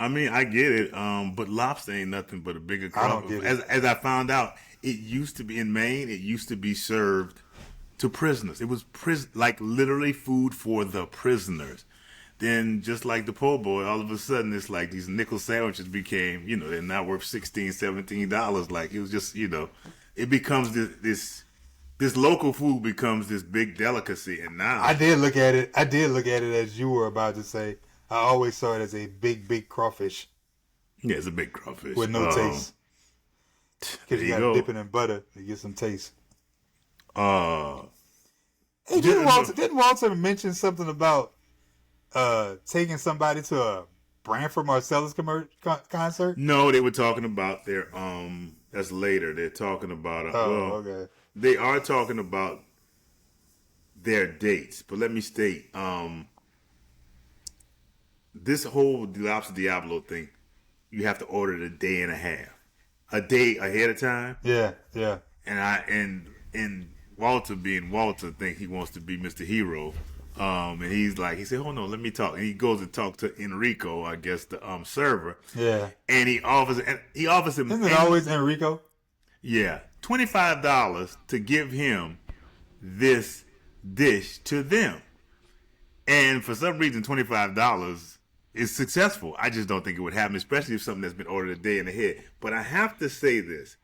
I mean, I get it, but lobster ain't nothing but a bigger I crop. don't get it. As I found out, it used to be in Maine. It used to be served to prisoners. It was like literally food for the prisoners. Then, just like the po' boy, all of a sudden, it's like these nickel sandwiches became, they're now worth $16, $17. Like it was just, it becomes this local food becomes this big delicacy, and now I did look at it. As you were about to say. I always saw it as a big crawfish. Yeah, it's a big crawfish with no taste. Because you got to dip it in butter to get some taste. Hey, didn't Walter mention something about taking somebody to a Branford Marcellus concert? No, they were talking about their that's later. They're talking about okay. They are talking about their dates, but let me state this whole Lobster Diablo thing, you have to order it a day ahead of time. Yeah. And Walter being Walter, think he wants to be Mr. Hero. And he said, "Hold on, let me talk." And he goes and talks to Enrico, I guess the server. Yeah. And he offers him. Isn't it always Enrico? Yeah, $25 to give him this dish to them. And for some reason, $25 is successful. I just don't think it would happen, especially if something that's been ordered a day in ahead. But I have to say this.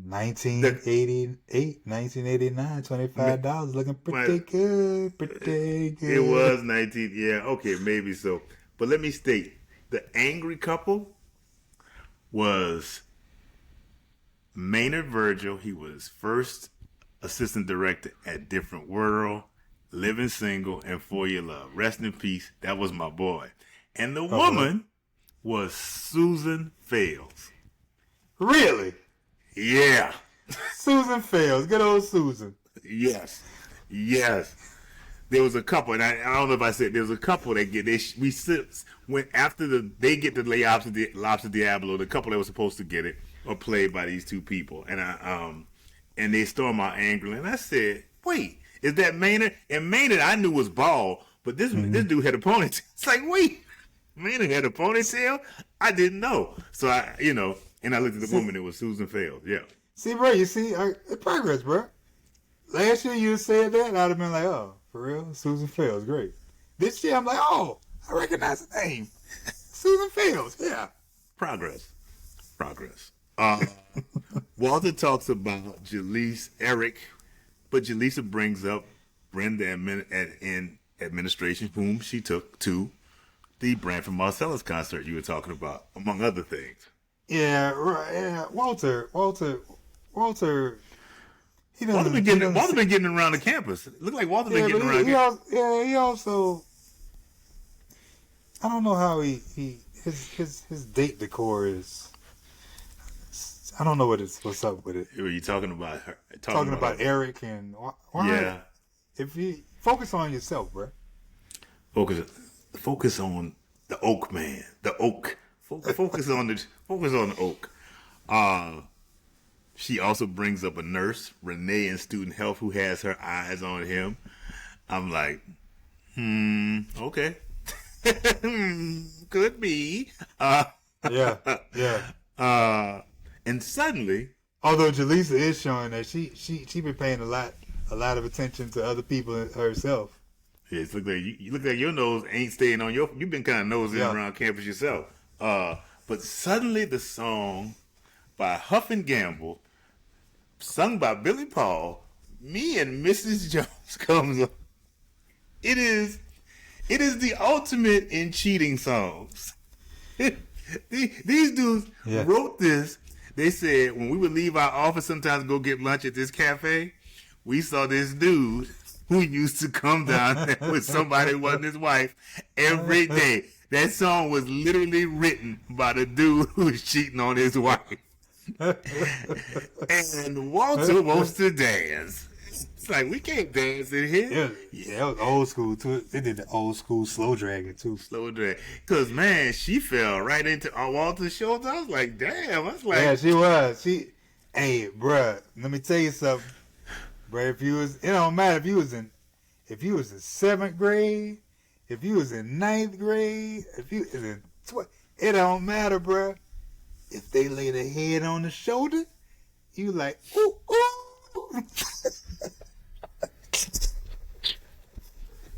1988, 1989, $25, looking pretty good. It was 19, yeah, okay, maybe so. But let me state, the angry couple was Maynard Virgil. He was first assistant director at Different World, Living Single, and For Your Love. Rest in peace. That was my boy. And the woman was Susan Fales. Really? Yeah. Susan Fales. Good old Susan. Yes. There was a couple, and I don't know if I said there was a couple that went after they get the Lobster Diablo. The couple that was supposed to get it are played by these two people, and they storm out angrily. And I said, "Wait, is that Maynard?" And Maynard I knew was bald, but this dude had a ponytail. It's like, wait, Maynard had a ponytail? I didn't know. So and I looked at the woman. It was Susan Fales. Yeah. See, bro, progress, bro. Last year you said that, I'd have been like, oh, for real? Susan Fales, great. This year I'm like, oh, I recognize the name. Susan Fales, yeah. Progress. Walter talks about Eric, but Jaleesa brings up Brenda in administration, whom she took to the Branford Marcellus concert you were talking about, among other things. Yeah, right. Yeah, Walter. Walter been getting around the campus. It looked like Walter been getting around. He also. I don't know how his date decor is. I don't know what's up with it. Who are you talking about? Talking about Eric and why? Yeah. If you focus on yourself, bro. Focus on the oak, man. The oak. Focus on the oak. She also brings up a nurse, Renee, in student health, who has her eyes on him. I'm like, okay. Could be. Yeah. And suddenly, although Jaleesa is showing that she been paying a lot of attention to other people herself. Yeah, it look like your nose ain't staying on you've been kind of nosing around campus yourself. But suddenly the song by Huff and Gamble, sung by Billy Paul, Me and Mrs. Jones, comes up. It is the ultimate in cheating songs. These dudes wrote this. They said when we would leave our office sometimes go get lunch at this cafe, we saw this dude who used to come down there with somebody who wasn't his wife every day. That song was literally written by the dude who was cheating on his wife. And Walter wants to dance. It's like, we can't dance in here. Yeah, it was old school too. They did the old school slow dragging too. Slow drag. Because, man, she fell right into Walter's shoulder. I was like, damn. I was like, yeah, she was. Hey, bruh, let me tell you something. Bruh, it don't matter if you was in 7th grade, if you was in 9th grade, if you was in It don't matter, bruh. If they lay their head on the shoulder, you like, ooh, ooh.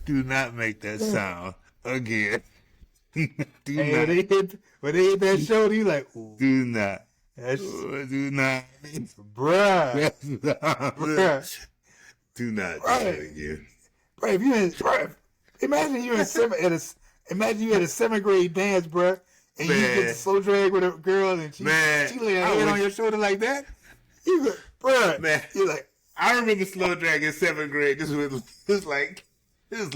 Do not make that sound again. Do Hey, not. when they hit that shoulder, you like, ooh. Do not. That's, Do not. bruh. Bruh. Do not do Right. that again. Bruh, if you in, bruh, imagine you at a 7th grade dance, bruh, and you get to slow drag with a girl and she lay her head on your shoulder like that. You go, bruh, Man, you're like, I remember slow drag in 7th grade. This was like. that's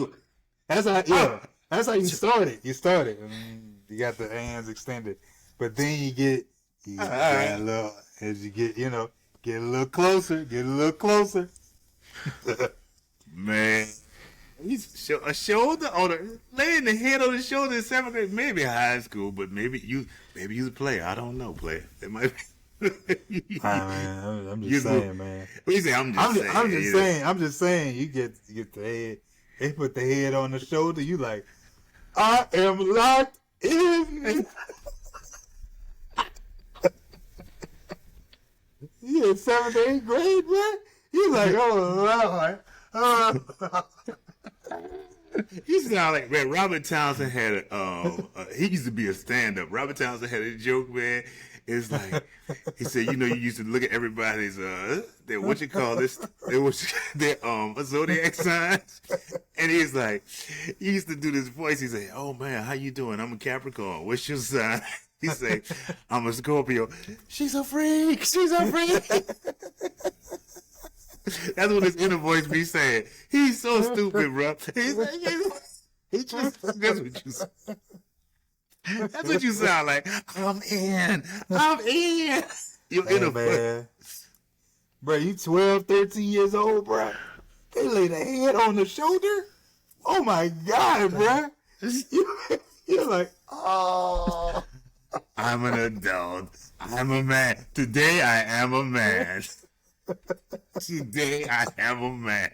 how you started. You started. You got the hands extended, but then you get a little as you get a little closer. Man, he's a shoulder on laying the head on the shoulder in 7th grade, maybe high school, but maybe you was a player. I don't know, player. It might be. Man, I'm just saying, man. What you say? I'm just saying. You get the head. They put the head on the shoulder. You like, I am locked in. You in 7th, 8th grade, bro? You like, oh Lord. You sound like, man, Robert Townsend had he used to be a stand-up. Robert Townsend had a joke, man. It's like, he said, you used to look at everybody's, their zodiac signs. And he's like, he used to do this voice. He said, oh man, how you doing? I'm a Capricorn. What's your sign? He said, I'm a Scorpio. She's a freak. That's what his inner voice be saying. He's so stupid, bro. That's what you say. That's what you sound like. I'm in. Your inner voice. Bro, you 12, 13 years old, bro. They lay the head on the shoulder. Oh my God, bro. You're like, oh. I'm an adult. I'm a man. Today I am a man. Today I am a man.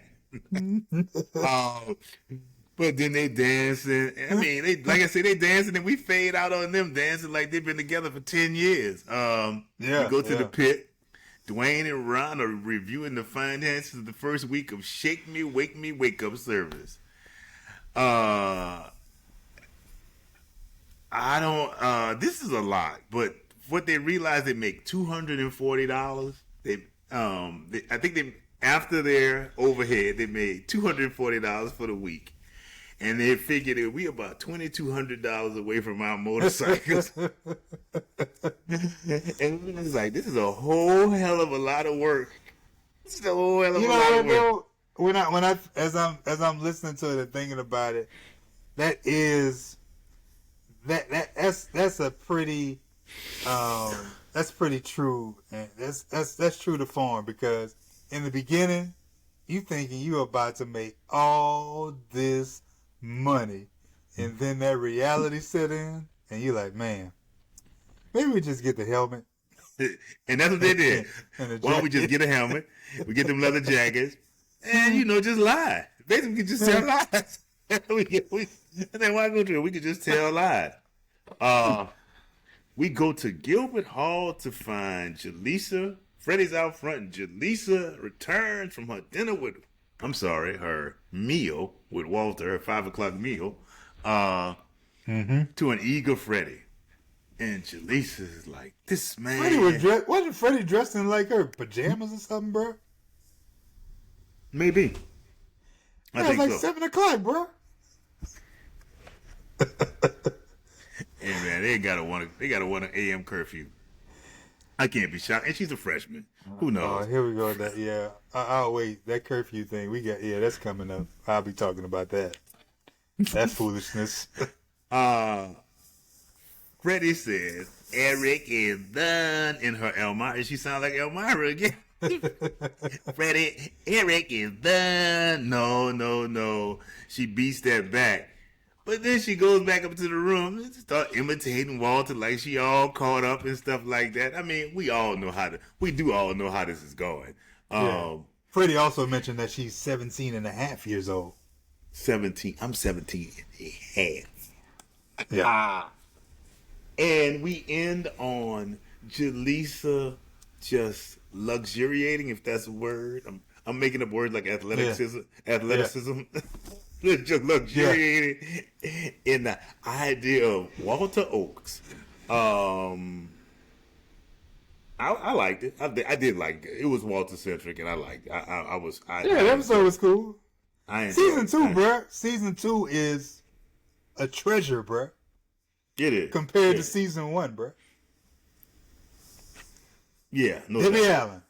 But then they dancing. I mean, like I said, they dancing, and we fade out on them dancing like they've been together for 10 years. We go to the pit. Dwayne and Ron are reviewing the finances of the first week of Shake Me, Wake Up service. This is a lot, but what they realize, they make $240. I think after their overhead, they made $240 for the week. And they figured that we about $2,200 away from our motorcycles. And it's like, this is a whole hell of a lot of work. This is a whole hell of a lot of work. When I as I'm listening to it and thinking about it, that's a pretty that's pretty true, and that's true to form, because in the beginning you thinking you about to make all this money, and then that reality set in, and you like, man, maybe we just get the helmet. And that's what they did. Why don't we just get a helmet? We get them leather jackets, and just lie. Basically, just tell lies. And then why go to it? We could just tell lies. We go to Gilbert Hall to find Jaleesa. Freddie's out front, and Jaleesa returns from her her meal with Walter, her 5 o'clock meal, to an eager Freddie. And Jaleesa is like, this man. Wasn't Freddie dressed in like her pajamas or something, bro? Maybe. I think it was like 7 o'clock, bro. Hey man, they got a 1 a.m. curfew. I can't be shocked. And she's a freshman. Who knows? Oh, here we go. I'll wait. That curfew thing, that's coming up. I'll be talking about that. That foolishness. Freddie says, Eric is done in her Elmira. She sounds like Elmira again. Freddie, Eric is done. No. She beats that back. But then she goes back up to the room and start imitating Walter like she all caught up and stuff like that. I mean, we do all know how this is going. Freddie also mentioned that she's 17 and a half years old. 17. I'm 17 and a half. Yeah. And we end on Jaleesa just luxuriating, if that's a word. I'm making up words like athleticism. Just luxuriating in the idea of Walter Oaks. I liked it. I did like it. It was Walter centric, and I liked it. The episode was cool. Season 2, bruh. Season 2 is a treasure, bruh. It is compared to season 1, bruh. Yeah, no Debbie Allen.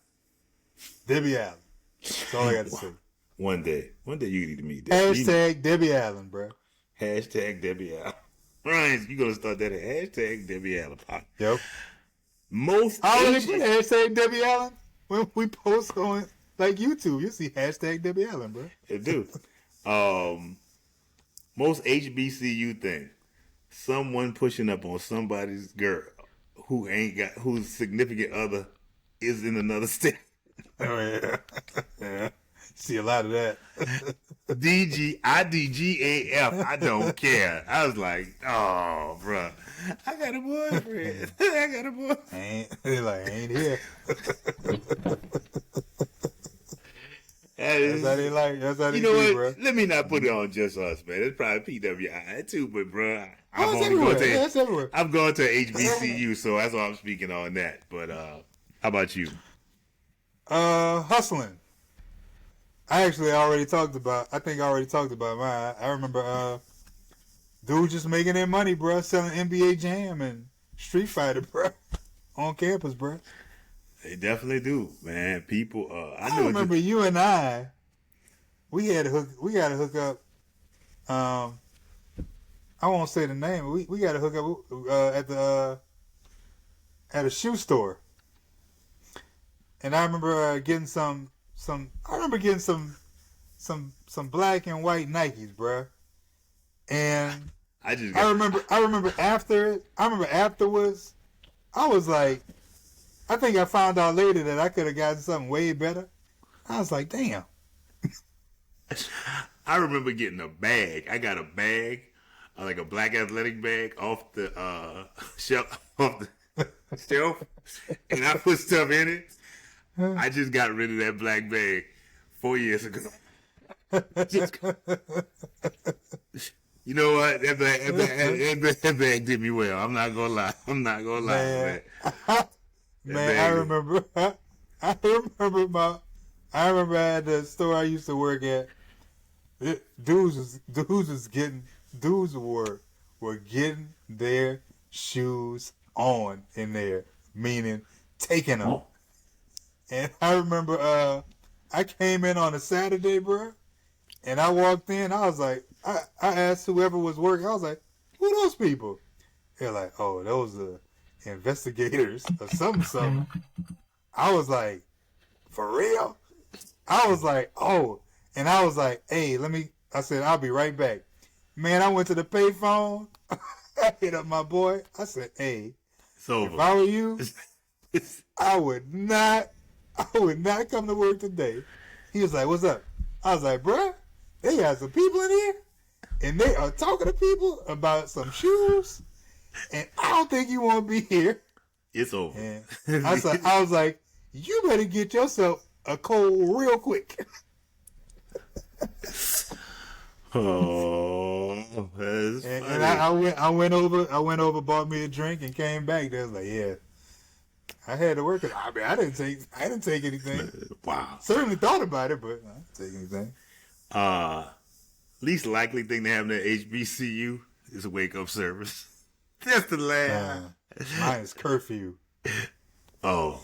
That's all I got to say. One day you need to meet Debbie. Hashtag Debbie Allen, bruh. Hashtag Debbie Allen. Ryan, you gonna start that at hashtag Debbie Allen. Yep. I already put hashtag Debbie Allen when we post on like YouTube. You see hashtag Debbie Allen, bro. It do. Most HBCU thing. Someone pushing up on somebody's girl whose significant other is in another state. Oh yeah. Yeah. See a lot of that. IDGAF. I don't care. I was like, oh, bro, I got a boyfriend. I got a boyfriend. Ain't here. That's how they like. That's how they do, what? Bro. Let me not put it on just us, man. It's probably PWI too, but bro, it's everywhere. I'm going to HBCU, so that's why I'm speaking on that. But how about you? Hustling. I think I already talked about mine. I remember dude just making their money, bro, selling NBA Jam and Street Fighter, bro, on campus, bro. They definitely do, man. People, I remember you and I. We got to hook up. I won't say the name. We got to hook up at a shoe store, and I remember getting some black and white Nikes, bro. And I remember afterwards, I was like, I think I found out later that I could have gotten something way better. I was like, damn. I remember getting a bag. I got a bag, like a black athletic bag off the shelf, and I put stuff in it. I just got rid of that black bag 4 years ago. You know what? That bag did me well. I'm not gonna lie. Man. I remember I had the store I used to work at. Dudes were getting their shoes on in there, meaning taking them. And I remember I came in on a Saturday, bro, and I walked in. I was like, I asked whoever was working. I was like, who are those people? They're like, oh, those are investigators or something. I was like, for real? I was like, oh. And I was like, hey, I said, I'll be right back. Man, I went to the payphone. I hit up my boy. I said, hey, if I were you, I would not come to work today. He was like, what's up? I was like, bruh, they got some people in here, and they are talking to people about some shoes, and I don't think you want to be here. It's over. And I was like, you better get yourself a cold real quick. Oh, that's funny. And I went over, bought me a drink, and came back. They was like, yeah, I had to work it. I mean, I didn't take anything. Wow. Certainly thought about it, but I didn't take anything. Least likely thing to happen at HBCU is a wake up service. That's the last. Mine is curfew. Oh.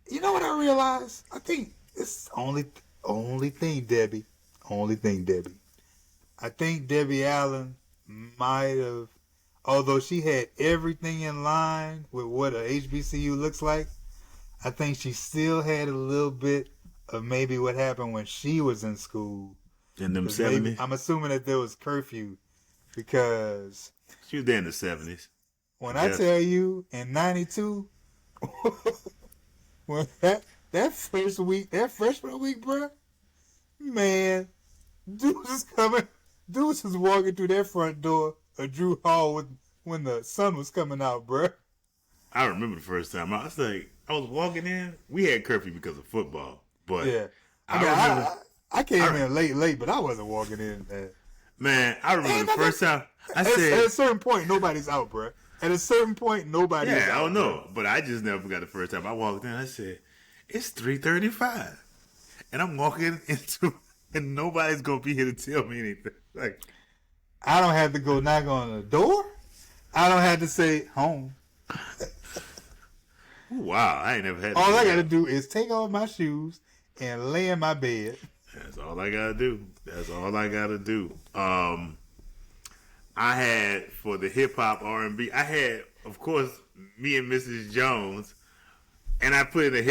You know what I realized? I think it's the only thing, Debbie. I think Debbie Allen might have, although she had everything in line with what a HBCU looks like, I think she still had a little bit of maybe what happened when she was in school. In them 70s? I'm assuming that there was curfew because... She was there in the 70s. When I tell you, in 92, when that first week, that freshman week, bro, man, dudes is walking through that front door of Drew Hall with when the sun was coming out, bruh. I remember the first time. I was like, I was walking in. We had curfew because of football, but Yeah. I remember. I came in late, but I wasn't walking in. Man, I remember the first time. I At said, a certain point, nobody's out, bruh. At a certain point, nobody's out. yeah, I don't know, bruh. but I just never forgot the first time I walked in. I said, it's 3:35, and I'm walking into, and nobody's gonna be here to tell me anything. Like, I don't have to go knock on the door. I don't have to say home. wow, I ain't never had. All I got to do is take off my shoes and lay in my bed. That's all I gotta do. That's all I gotta do. I had for the hip hop R&B. I had, of course, me and Mrs. Jones, and I put in a hip.